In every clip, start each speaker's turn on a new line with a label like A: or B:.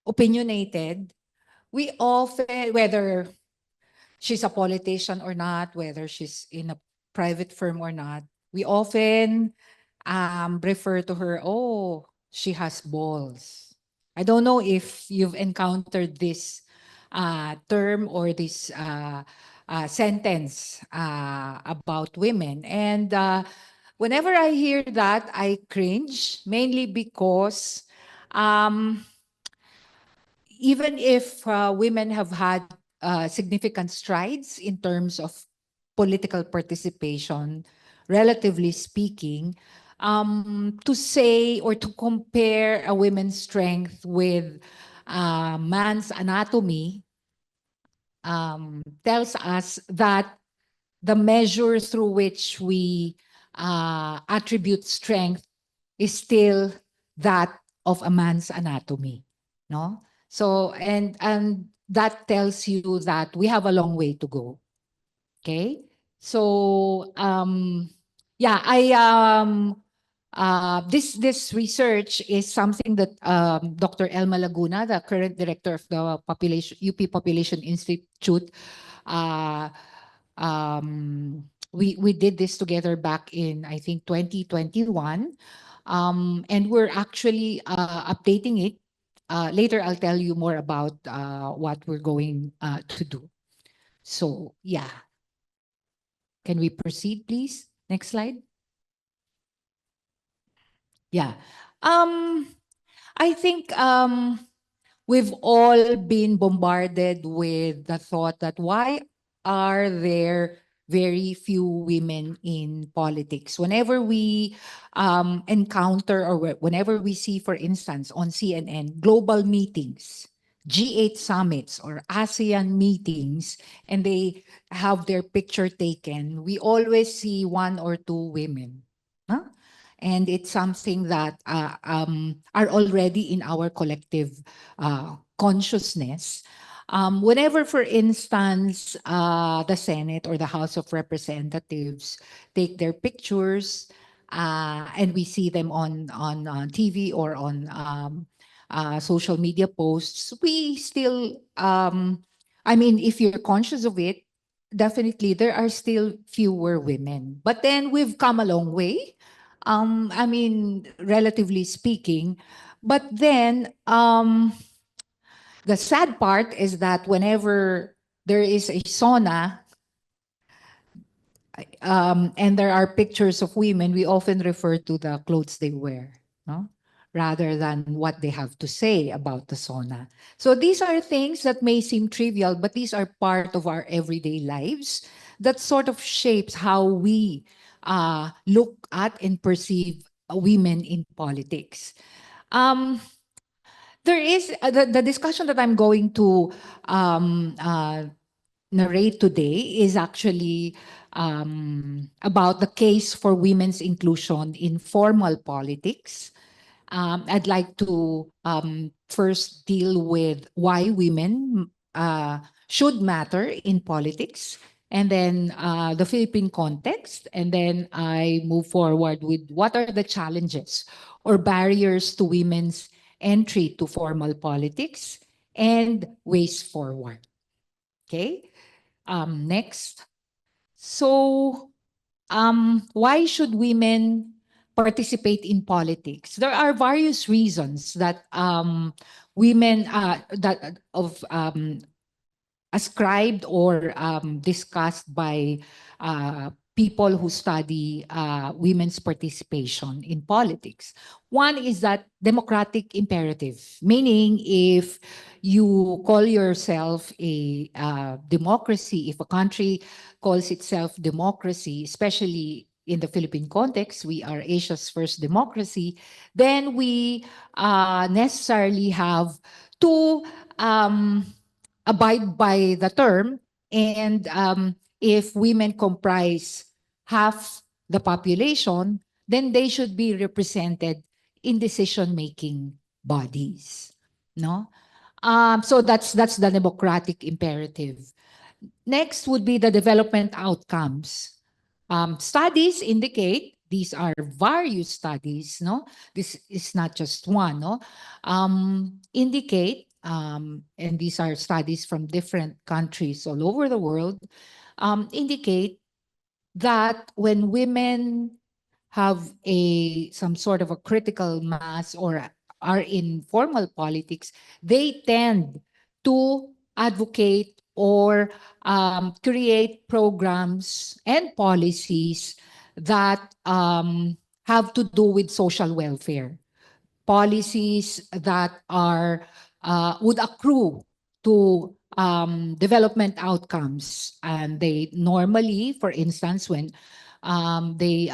A: opinionated, we often, whether she's a politician or not, whether she's in a private firm or not, we often refer to her, oh, she has balls. I don't know if you've encountered this term or this sentence about women. And whenever I hear that, I cringe, mainly because um, even if women have had significant strides in terms of political participation, relatively speaking, to say or to compare a woman's strength with man's anatomy tells us that the measure through which we attribute strength is still that of a man's anatomy, no? So, and that tells you that we have a long way to go. Okay? So, yeah, this research is something that Dr. Elma Laguna, the current director of the UP Population Institute, uh, we did this together back in, I think, 2021. And we're actually updating it. Later, I'll tell you more about what we're going to do. So, yeah. Can we proceed, please? Next slide. Yeah. Um, I think we've all been bombarded with the thought that why are there very few women in politics? Whenever we encounter or whenever we see, for instance, on CNN, global meetings, G8 summits or ASEAN meetings, and they have their picture taken, we always see one or two women. Huh? And it's something that are already in our collective consciousness. Whenever, for instance, the Senate or the House of Representatives take their pictures and we see them on TV or on social media posts, we still, I mean, if you're conscious of it, definitely there are still fewer women. But then we've come a long way. I mean, relatively speaking. But then the sad part is that whenever there is a sauna and there are pictures of women, we often refer to the clothes they wear, no? Rather than what they have to say about the sauna. So these are things that may seem trivial, but these are part of our everyday lives that sort of shapes how we look at and perceive women in politics. Um, there is the discussion that I'm going to um, uh, narrate today is actually about the case for women's inclusion in formal politics. I'd like to first deal with why women should matter in politics, and then the Philippine context, and then I move forward with what are the challenges or barriers to women's entry to formal politics and ways forward. Okay? Next. So, why should women participate in politics? There are various reasons that women that of ascribed or discussed by people who study women's participation in politics. One is that democratic imperative, meaning if you call yourself a democracy, if a country calls itself democracy, especially in the Philippine context, we are Asia's first democracy, then we necessarily have to abide by the term. And if women comprise half the population, then they should be represented in decision-making bodies. No? So that's the democratic imperative. Next would be the development outcomes. Studies indicate, these are various studies, no? This is not just one, no? Indicate and these are studies from different countries all over the world, indicate that when women have some sort of a critical mass or are in formal politics, they tend to advocate or create programs and policies that have to do with social welfare, policies that are would accrue to development outcomes. And they normally, for instance, when they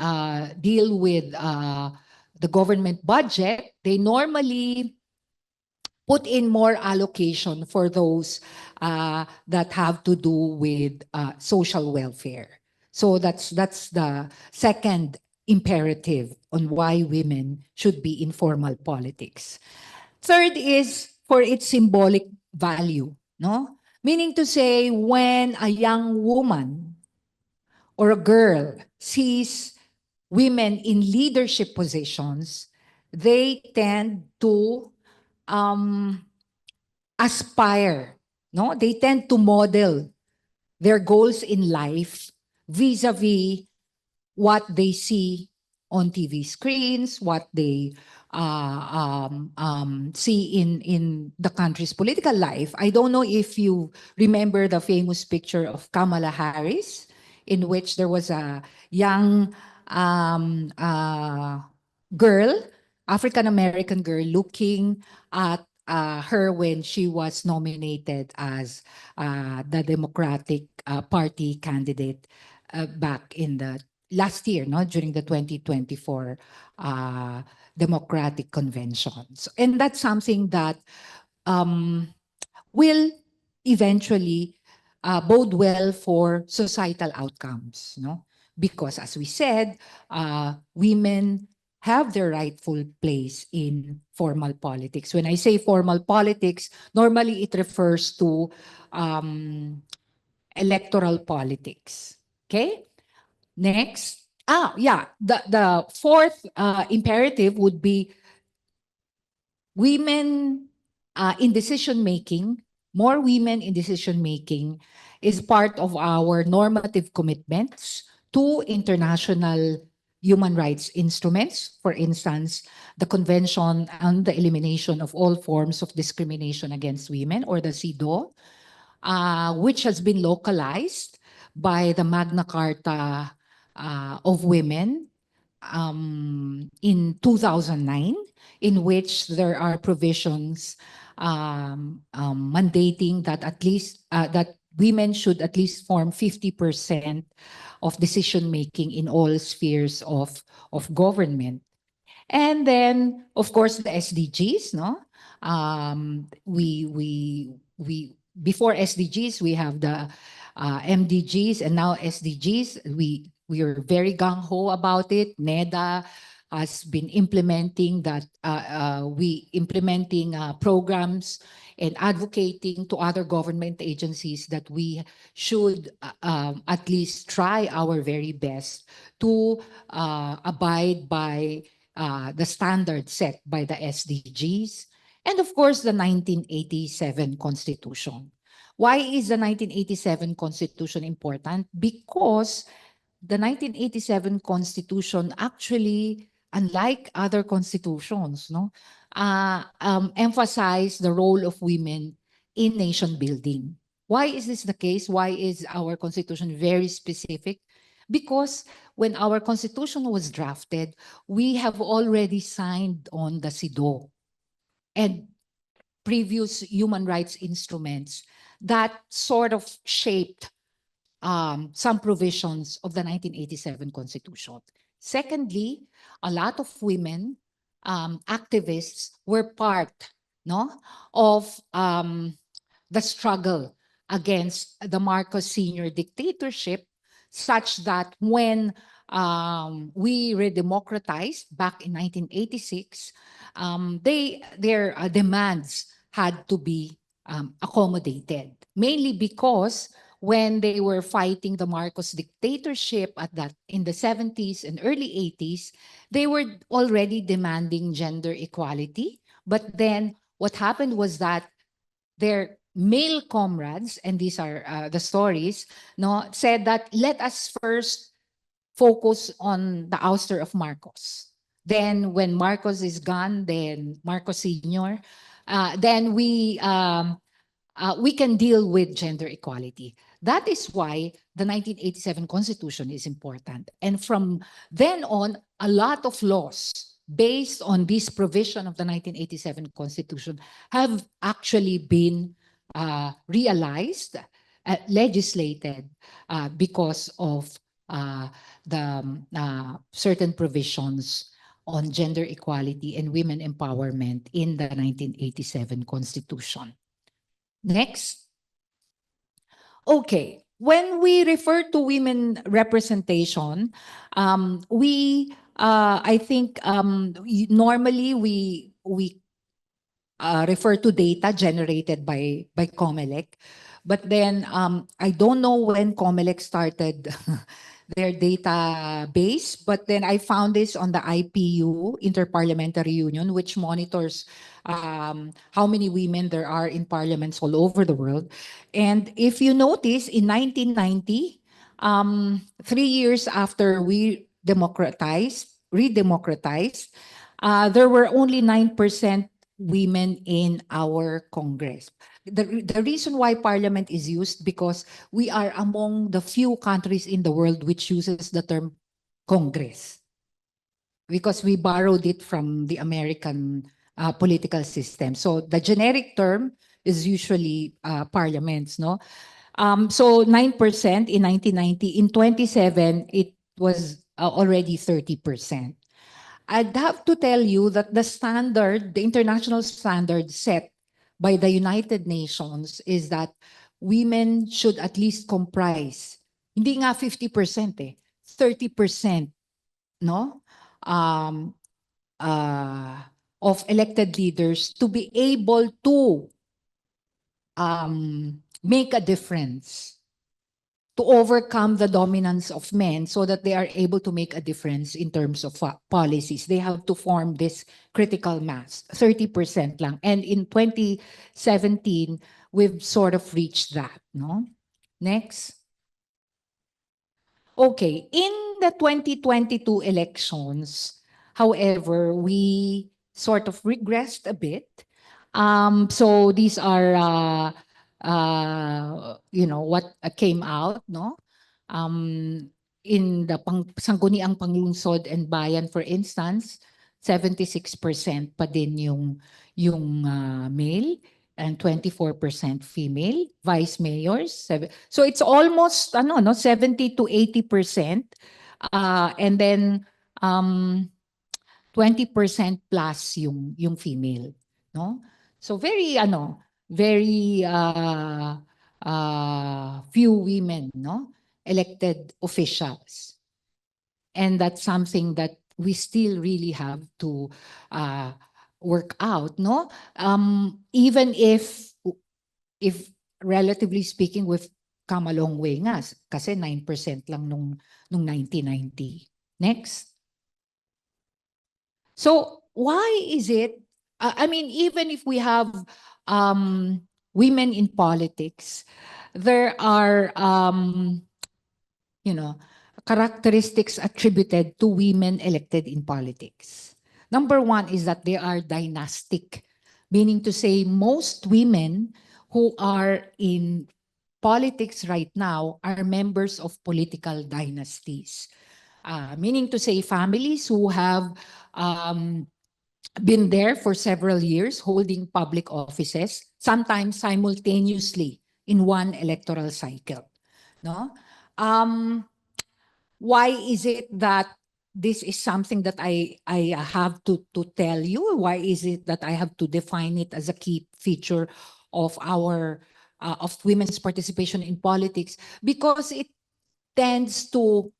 A: deal with the government budget, they normally put in more allocation for those that have to do with social welfare. So that's the second imperative on why women should be in formal politics. Third is for its symbolic value, no? Meaning to say, when a young woman or a girl sees women in leadership positions, they tend to um, aspire, no? They tend to model their goals in life vis-a-vis what they see on TV screens, what they see in the country's political life. I don't know if you remember the famous picture of Kamala Harris, in which there was a young girl, African American girl, looking at her when she was nominated as the Democratic Party candidate back in the last year, no, during the 2024 Democratic Conventions. And that's something that will eventually bode well for societal outcomes, no? Because as we said, women have their rightful place in formal politics. When I say formal politics, normally it refers to electoral politics. Okay? Next. Yeah. The fourth imperative would be women in decision making. More women in decision making is part of our normative commitments to international human rights instruments. For instance, the Convention on the Elimination of All Forms of Discrimination Against Women, or the CEDAW, which has been localized by the Magna Carta of Women in 2009, in which there are provisions mandating that at least that women should at least form 50% of decision making in all spheres of government. And then, of course, the SDGs, no? We before SDGs, we have the MDGs, and now SDGs. We are very gung-ho about it. NEDA has been implementing that, we implementing programs and advocating to other government agencies that we should at least try our very best to abide by the standards set by the SDGs, and of course the 1987 Constitution. Why is the 1987 Constitution important? Because the 1987 Constitution actually, unlike other constitutions, no, emphasized the role of women in nation building. Why is this the case? Why is our Constitution very specific? Because when our Constitution was drafted, we have already signed on the CEDAW and previous human rights instruments that sort of shaped some provisions of the 1987 Constitution. Secondly, a lot of women activists were part, no, of the struggle against the Marcos Sr. dictatorship, such that when we redemocratized back in 1986, their demands had to be accommodated, mainly because when they were fighting the Marcos dictatorship at that in the 70s and early 80s, they were already demanding gender equality. But then what happened was that their male comrades, and these are the stories, no, said that let us first focus on the ouster of Marcos. Then when Marcos is gone, then Marcos Sr., then we can deal with gender equality. That is why the 1987 Constitution is important. And from then on, a lot of laws based on this provision of the 1987 Constitution have actually been realized, legislated because of the certain provisions on gender equality and women empowerment in the 1987 Constitution. Next. Okay. When we refer to women representation, I think normally we refer to data generated by COMELEC, but then I don't know when COMELEC started their database, but then I found this on the IPU, Interparliamentary Union, which monitors how many women there are in parliaments all over the world. And if you notice, in 1990, 3 years after we redemocratized, there were only 9% women in our Congress. The reason why parliament is used because we are among the few countries in the world which uses the term Congress, because we borrowed it from the American political system. So the generic term is usually parliaments, no? So 9% in 1990. In 27, it was already 30%. I'd have to tell you that the standard, the international standard set by the United Nations is that women should at least comprise, hindi nga 50% 30%, no? Of elected leaders to be able to make a difference, to overcome the dominance of men so that they are able to make a difference in terms of policies. They have to form this critical mass, 30% lang. And in 2017, we've sort of reached that, no? Next. Okay, in the 2022 elections, however, we sort of regressed a bit. So these are what came out, no? In the Sangguniang Panglungsod and Bayan, for instance, 76% pa din yung male and 24% female vice mayors. So it's almost 70 to 80%, and then 20% plus yung female, no? So very few women, no, elected officials. And that's something that we still really have to work out, no? Even if relatively speaking, we've come a long way nga, kasi 9% lang nung 1990. Next. So why is it, I mean, even if we have women in politics, there are, characteristics attributed to women elected in politics. Number one is that they are dynastic, meaning to say most women who are in politics right now are members of political dynasties. Meaning to say families who have been there for several years holding public offices, sometimes simultaneously in one electoral cycle. No? Why is it that this is something that I have to tell you? Why is it that I have to define it as a key feature of our of women's participation in politics? Because it tends to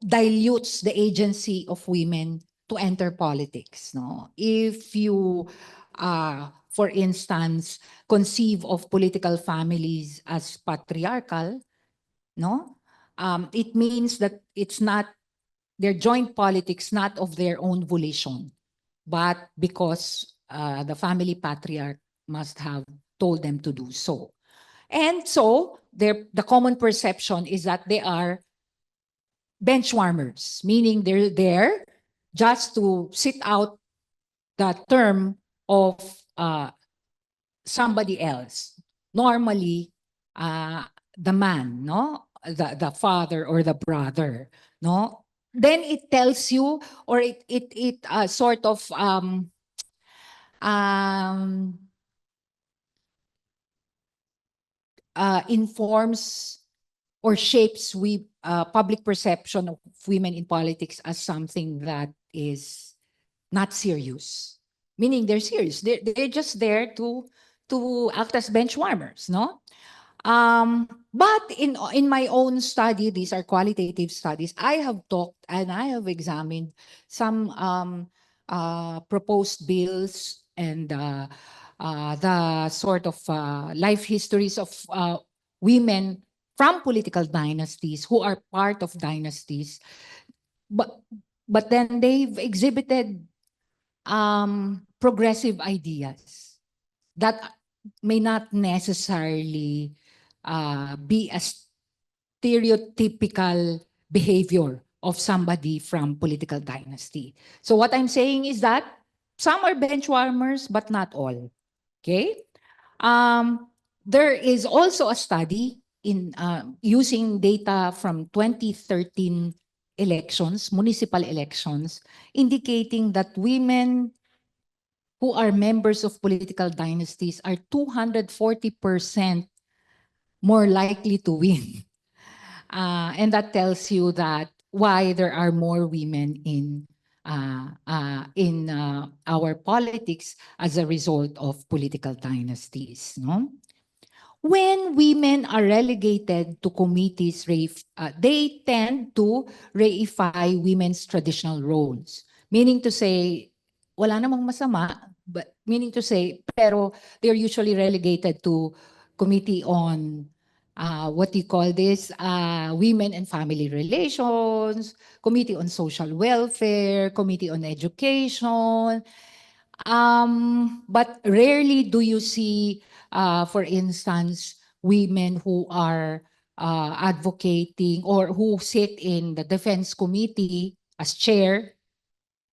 A: dilutes the agency of women to enter politics. No, if you, for instance, conceive of political families as patriarchal, no, it means that it's not their joint politics, not of their own volition, but because the family patriarch must have told them to do so. And so the common perception is that they are bench warmers, meaning they're there just to sit out the term of somebody else. Normally, the man, no, the father or the brother, no. Then it tells you, or it sort of um, informs or shapes public perception of women in politics as something that is not serious. Meaning they're serious. They're just there to act as bench warmers, no? But in my own study, these are qualitative studies, I have talked and I have examined some proposed bills and the sort of life histories of women from political dynasties who are part of dynasties, but then they've exhibited progressive ideas that may not necessarily be a stereotypical behavior of somebody from political dynasty. So what I'm saying is that some are bench warmers, but not all. Okay? There is also a study in using data from 2013 elections, municipal elections, indicating that women who are members of political dynasties are 240% more likely to win. And that tells you that why there are more women in our politics as a result of political dynasties. No? When women are relegated to committees, they tend to reify women's traditional roles. Meaning to say, wala namang masama, but meaning to say, pero they're usually relegated to committee on what do you call this? Women and family relations, committee on social welfare, committee on education. But rarely do you see, for instance, women who are advocating or who sit in the defense committee as chair.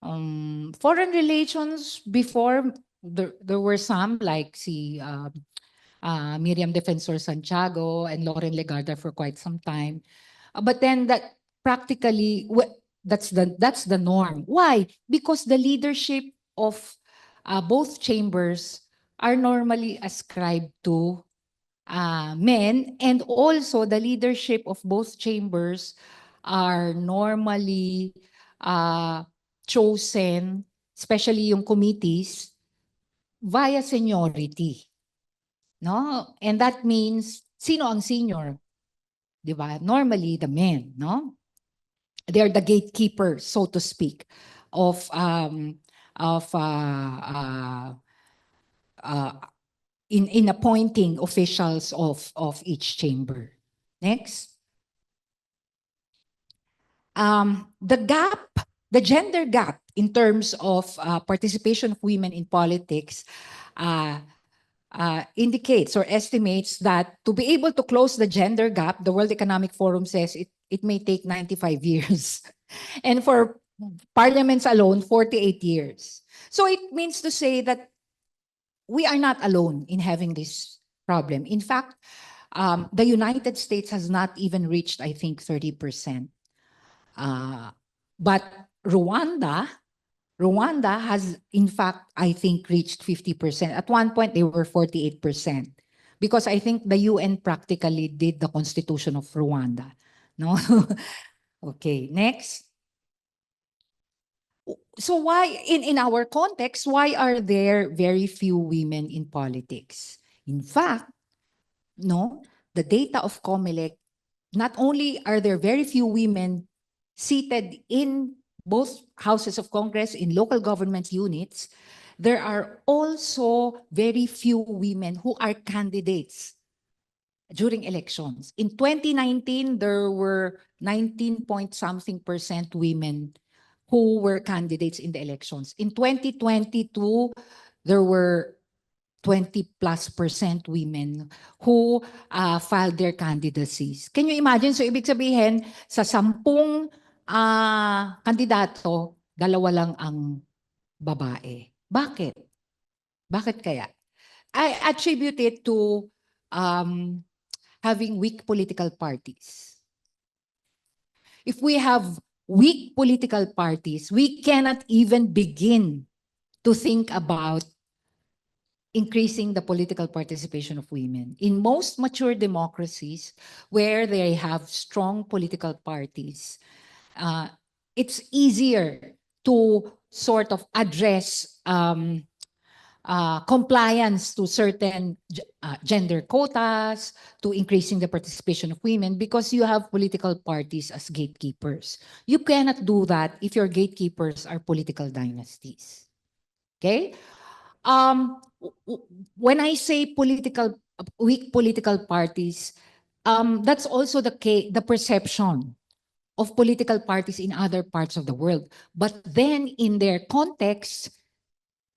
A: Foreign relations before, there were some like Miriam Defensor Santiago and Lauren Legarda for quite some time. But then that practically, that's the norm. Why? Because the leadership of both chambers are normally ascribed to men, and also the leadership of both chambers are normally chosen, especially yung committees, via seniority. No? And that means, sino ang senior? Di ba? Normally, the men, no? They're the gatekeepers, so to speak, of in appointing officials of each chamber. Next. The gender gap in terms of participation of women in politics indicates or estimates that to be able to close the gender gap, the World Economic Forum says it may take 95 years. And for parliaments alone, 48 years. So it means to say that we are not alone in having this problem. In fact, the United States has not even reached, I think, 30%. But Rwanda has, in fact, I think, reached 50%. At one point, they were 48%. Because I think the UN practically did the constitution of Rwanda. No? Okay, next. So why, in our context, why are there very few women in politics? In fact, no, the data of COMELEC, not only are there very few women seated in both houses of Congress, in local government units, there are also very few women who are candidates during elections. In 2019, there were 19 point something percent women who were candidates in the elections. In 2022, there were 20+% women who filed their candidacies. Can you imagine? So ibig sabihin, sa 10 kandidato, 2 lang ang babae. Bakit? Bakit kaya? I attribute it to um, having weak political parties. If we have weak political parties, we cannot even begin to think about increasing the political participation of women. In most mature democracies where they have strong political parties, it's easier to sort of address compliance to certain gender quotas, to increasing the participation of women, because you have political parties as gatekeepers. You cannot do that if your gatekeepers are political dynasties. Okay? When I say weak political parties, that's also the perception of political parties in other parts of the world. But then in their context,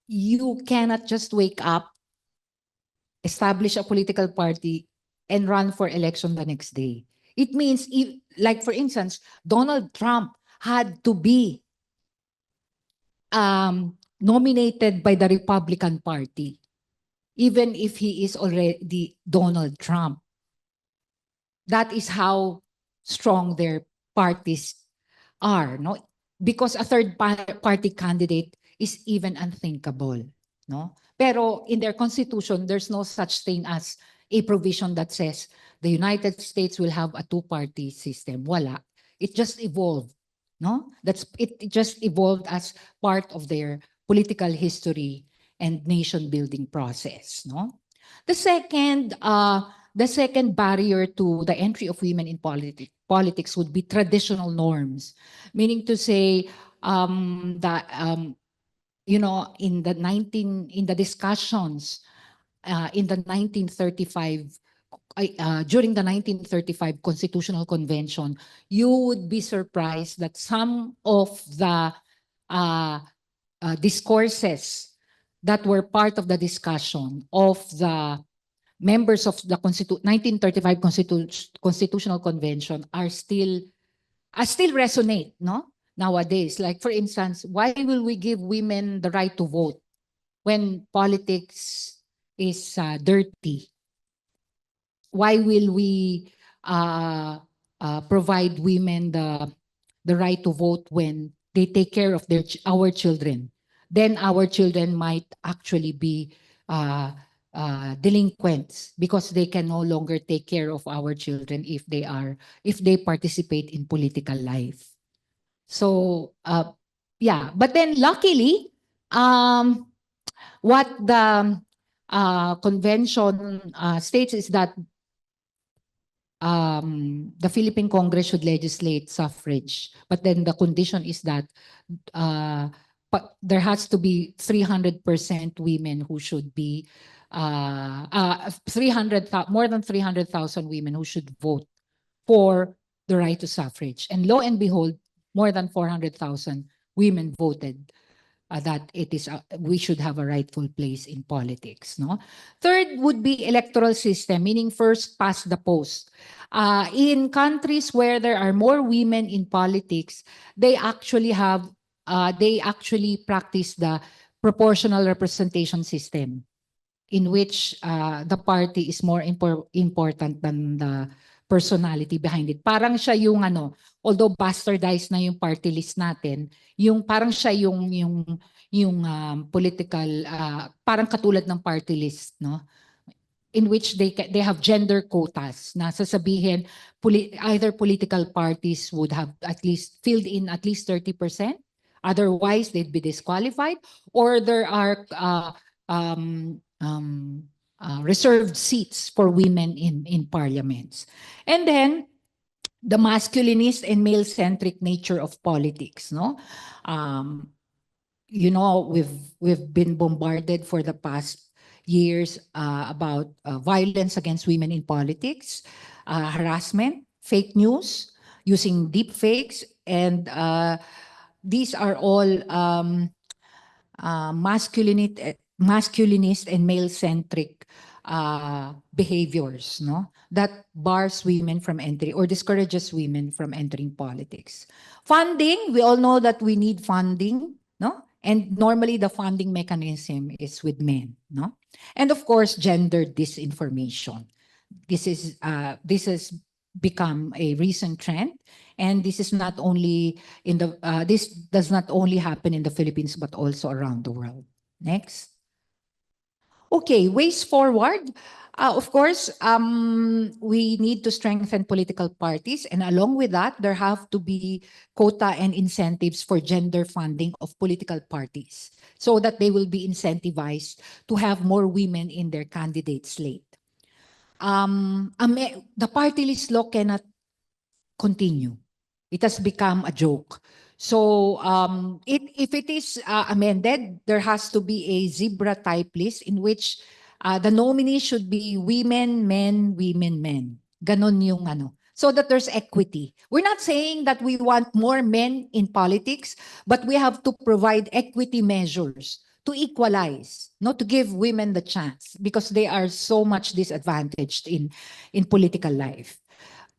A: you cannot just wake up, establish a political party, and run for election the next day. It means, like for instance, Donald Trump had to be nominated by the Republican Party, even if he is already Donald Trump. That is how strong their parties are, no? Because a third party candidate is even unthinkable, no? Pero in their constitution, there's no such thing as a provision that says the United States will have a two-party system. Wala. It just evolved, no? It just evolved as part of their political history and nation-building process, no? The second barrier to the entry of women in politics would be traditional norms, meaning to say that in the discussions in the 1935 during the 1935 Constitutional Convention, you would be surprised that some of the discourses that were part of the discussion of the members of the 1935 Constitutional Convention are still resonate, no? Nowadays, like for instance, why will we give women the right to vote when politics is dirty? Why will we provide women the right to vote when they take care of our children? Then our children might actually be delinquents because they can no longer take care of our children if they participate in political life. So yeah, but then luckily, what the convention states is that the Philippine Congress should legislate suffrage, but then the condition is that there has to be 300% women who should be 300 more than 300,000 women who should vote for the right to suffrage. And lo and behold, more than 400,000 women voted that we should have a rightful place in politics. No? Third would be electoral system, meaning first past the post. In countries where there are more women in politics, they actually practice the proportional representation system, in which the party is more important than the personality behind it. Parang siya yung although bastardized na yung party list natin, parang siya yung political parang katulad ng party list, no? In which they have gender quotas na sasabihin either political parties would have at least filled in at least 30%, otherwise they'd be disqualified, or there are reserved seats for women in parliaments. And then the masculinist and male-centric nature of politics, no? We've been bombarded for the past years about violence against women in politics, harassment, fake news, using deep fakes, and these are all masculinist and male-centric behaviors, no? That bars women from entry or discourages women from entering politics. Funding, we all know that we need funding, no? And normally the funding mechanism is with men, no? And of course, gender disinformation. This has become a recent trend, and this is not only in the this does not only happen in the Philippines but also around the world. Next. Okay, ways forward. Of course, we need to strengthen political parties, and along with that, there have to be quota and incentives for gender funding of political parties so that they will be incentivized to have more women in their candidate slate. The party list law cannot continue. It has become a joke. So if it is amended, there has to be a zebra type list in which the nominees should be women, men, women, men. Ganon yung ano. So that there's equity. We're not saying that we want more men in politics, but we have to provide equity measures to equalize, not to give women the chance because they are so much disadvantaged in political life.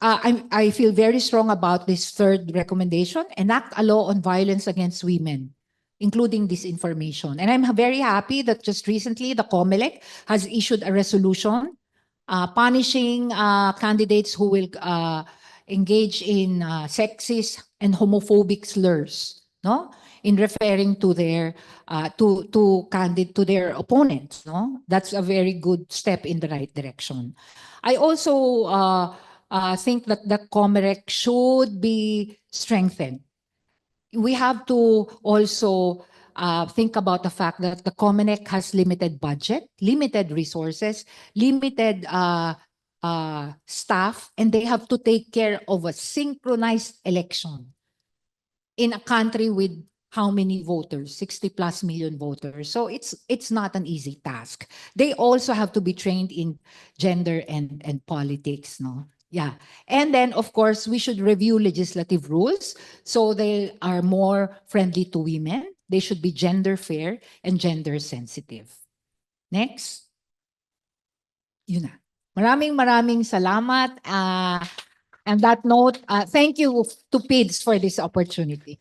A: I feel very strong about this third recommendation, enact a law on violence against women, including disinformation. And I'm very happy that just recently the COMELEC has issued a resolution punishing candidates who will engage in sexist and homophobic slurs, no? In referring to their to their opponents, no? That's a very good step in the right direction. I also think that the COMELEC should be strengthened. We have to also think about the fact that the COMELEC has limited budget, limited resources, limited staff, and they have to take care of a synchronized election in a country with how many voters? 60 plus million voters. So it's not an easy task. They also have to be trained in gender and politics, no? Yeah. And then, of course, we should review legislative rules so they are more friendly to women. They should be gender fair and gender sensitive. Next. Yun na. Maraming salamat. And that note, thank you to PIDS for this opportunity.